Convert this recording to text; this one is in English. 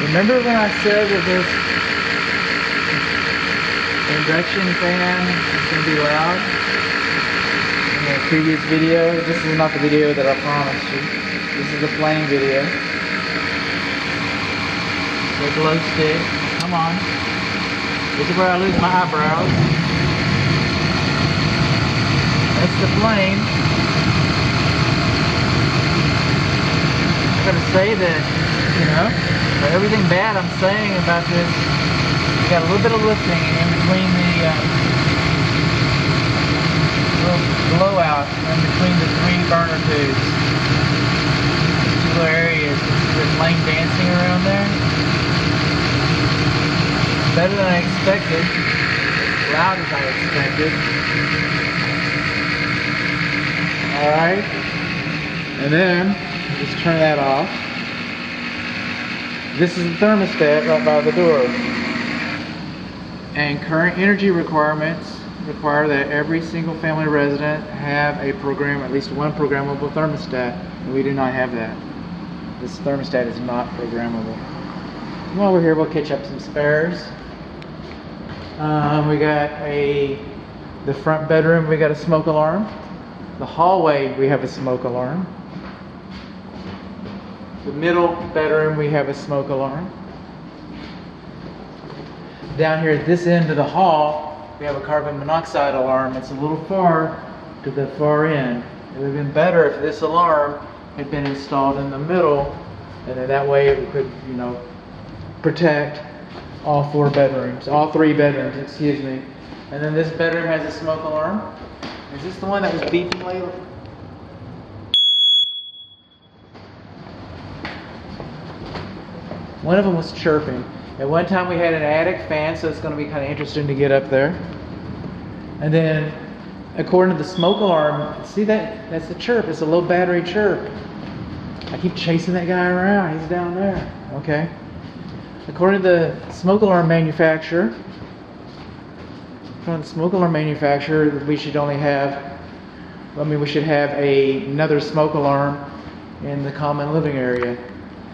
Remember when I said that this induction fan is going to be loud? In the previous video, this is not the video that I promised you. This is the plain video. The glow stick. Come on. This is where I lose my eyebrows. That's the plain. I gotta say that, you know, for everything bad I'm saying about this, you got a little bit of lifting in between the little blowout in between the three burner tubes. These two little areas. The flame dancing around there. Better than I expected. As loud as I expected. Alright. And then just turn that off. This is the thermostat right by the door. And current energy requirements require that every single family resident have a program, at least one programmable thermostat. And we do not have that. This thermostat is not programmable. While we're here, we'll catch up some spares. We got the front bedroom, we got a smoke alarm. The hallway, we have a smoke alarm. The middle bedroom, we have a smoke alarm. Down here at this end of the hall, we have a carbon monoxide alarm. It's a little far to the far end. It would have been better if this alarm had been installed in the middle, and then that way it could, you know, protect all three bedrooms, excuse me. And then this bedroom has a smoke alarm. Is this the one that was beeping lately? One of them was chirping. At one time we had an attic fan, so it's going to be kind of interesting to get up there. And then, according to the smoke alarm, see that? That's the chirp. It's a low battery chirp. I keep chasing that guy around. He's down there. Okay. According to the smoke alarm manufacturer, we should only have, we should have another smoke alarm in the common living area.